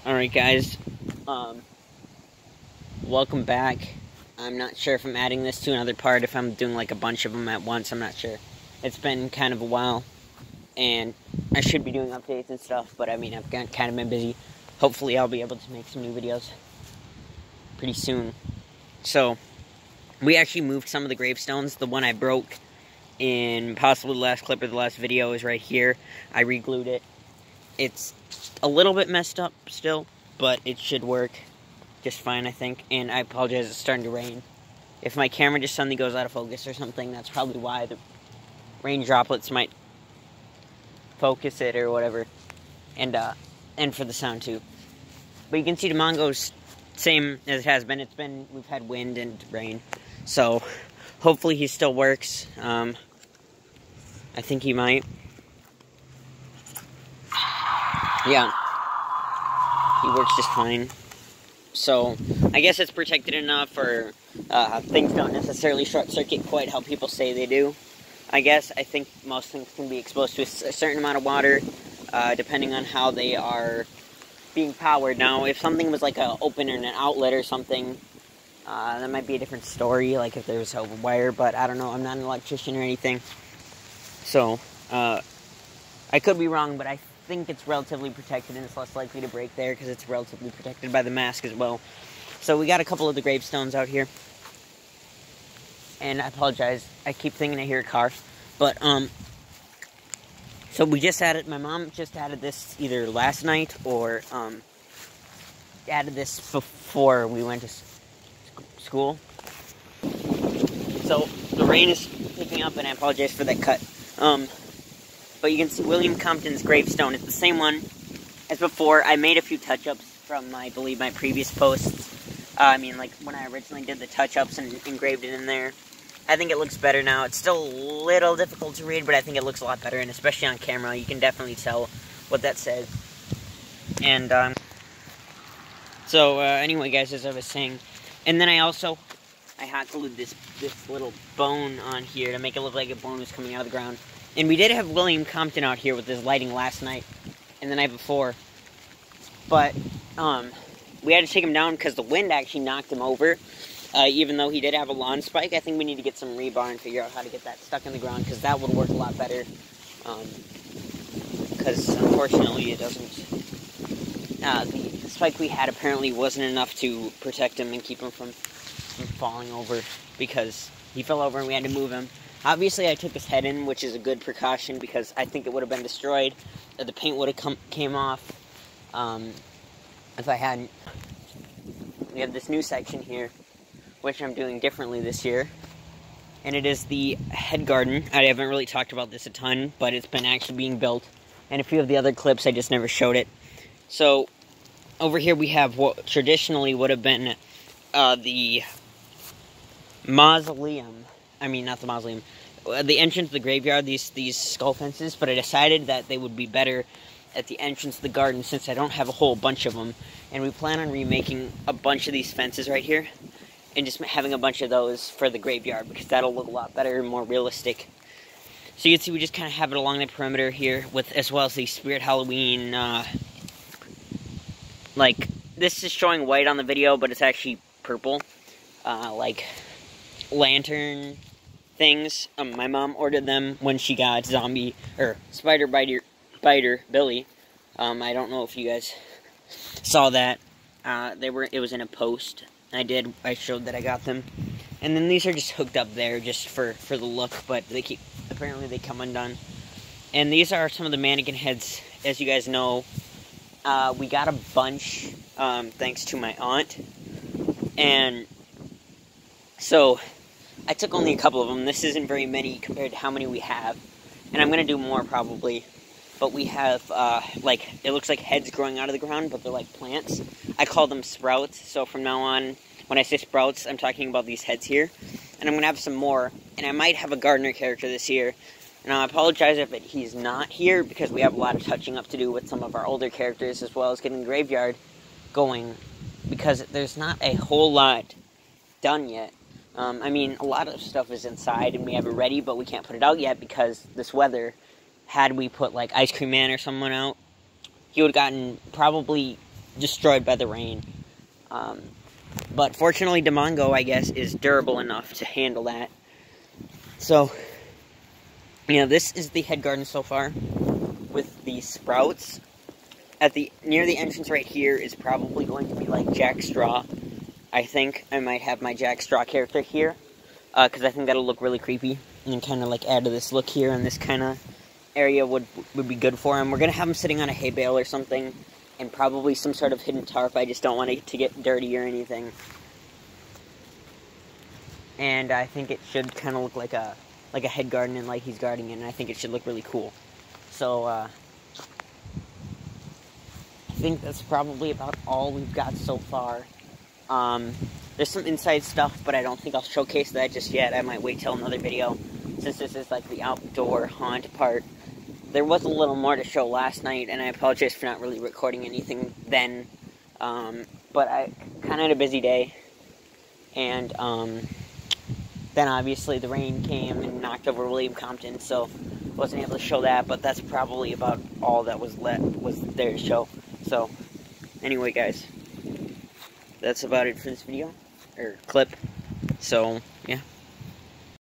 Alright guys, welcome back. I'm not sure if I'm adding this to another part, if I'm doing like a bunch of them at once, I'm not sure. It's been kind of a while, and I should be doing updates and stuff, but I mean, I've kind of been busy. Hopefully I'll be able to make some new videos pretty soon. So, we actually moved some of the gravestones. The one I broke in possibly the last clip or the last video is right here. I re-glued it. It's a little bit messed up still, but it should work just fine, I think. And I apologize, it's starting to rain. If my camera just suddenly goes out of focus or something, that's probably why. The rain droplets might focus it or whatever. And for the sound too. But you can see the Mongo's same as it has been. We've had wind and rain. So hopefully he still works. I think he might. Yeah, he works just fine. So, I guess it's protected enough, or things don't necessarily short circuit quite how people say they do. I think most things can be exposed to a certain amount of water, depending on how they are being powered. Now, if something was like an open or an outlet or something, that might be a different story, like if there was a wire, but I don't know, I'm not an electrician or anything. So, I could be wrong, but I think it's relatively protected and it's less likely to break there because it's relatively protected by the mask as well. So we got a couple of the gravestones out here. And I apologize, I keep thinking I hear a car. But, so we just added, my mom just added this either last night or, added this before we went to school. So the rain is picking up and I apologize for that cut. But you can see William Compton's gravestone. It's the same one as before. I made a few touch-ups from, I believe, my previous posts. Like when I originally did the touch-ups and engraved it in there. I think it looks better now. It's still a little difficult to read, but I think it looks a lot better. And especially on camera, you can definitely tell what that says. And, anyway, guys, as I was saying. And then I hot glued this little bone on here to make it look like a bone was coming out of the ground. And we did have William Compton out here with his lighting last night and the night before. But, we had to take him down because the wind actually knocked him over. Even though he did have a lawn spike, I think we need to get some rebar and figure out how to get that stuck in the ground because that would work a lot better. Because, unfortunately, it doesn't. The spike we had apparently wasn't enough to protect him and keep him from falling over because he fell over and we had to move him. Obviously, I took his head in, which is a good precaution because I think it would have been destroyed. Or the paint would have came off if I hadn't. We have this new section here, which I'm doing differently this year. And it is the head garden. I haven't really talked about this a ton, but it's been actually being built. And a few of the other clips, I just never showed it. So, over here we have what traditionally would have been the mausoleum. I mean, not the mausoleum. The entrance to the graveyard, these skull fences, but I decided that they would be better at the entrance to the garden since I don't have a whole bunch of them. And we plan on remaking a bunch of these fences right here and just having a bunch of those for the graveyard because that'll look a lot better and more realistic. So you can see we just kind of have it along the perimeter here with as well as the Spirit Halloween, like, this is showing white on the video, but it's actually purple, like lantern things. My mom ordered them when she got Spider Biter Billy. I don't know if you guys saw that. It was in a post. I showed that I got them. And then these are just hooked up there just for the look, but apparently they come undone. And these are some of the mannequin heads, as you guys know. We got a bunch, thanks to my aunt. And so I took only a couple of them. This isn't very many compared to how many we have. And I'm going to do more probably. But we have, it looks like heads growing out of the ground, but they're like plants. I call them sprouts. So from now on, when I say sprouts, I'm talking about these heads here. And I'm going to have some more. And I might have a gardener character this year. And I apologize if he's not here, because we have a lot of touching up to do with some of our older characters, as well as getting the graveyard going. Because there's not a whole lot done yet. I mean, a lot of stuff is inside and we have it ready, but we can't put it out yet because this weather. Had we put, like, Ice Cream Man or someone out, he would have gotten probably destroyed by the rain. But fortunately, Demongo, I guess, is durable enough to handle that. So, this is the head garden so far with the sprouts. Near the entrance right here is probably going to be like Jack Straw. I think I might have my Jack Straw character here, because I think that'll look really creepy, and kind of like add to this look here, and this kind of area would be good for him. We're going to have him sitting on a hay bale or something, and probably some sort of hidden tarp. I just don't want it to get dirty or anything. And I think it should kind of look like a head garden, and like he's guarding it, and I think it should look really cool. So, I think that's probably about all we've got so far. There's some inside stuff, but I don't think I'll showcase that just yet. I might wait till another video, since this is like the outdoor haunt part. There was a little more to show last night, and I apologize for not really recording anything then. But I kind of had a busy day, and then obviously the rain came and knocked over William Compton, so wasn't able to show that. But that's probably about all that was there to show. So anyway, guys, that's about it for this video or clip. So yeah.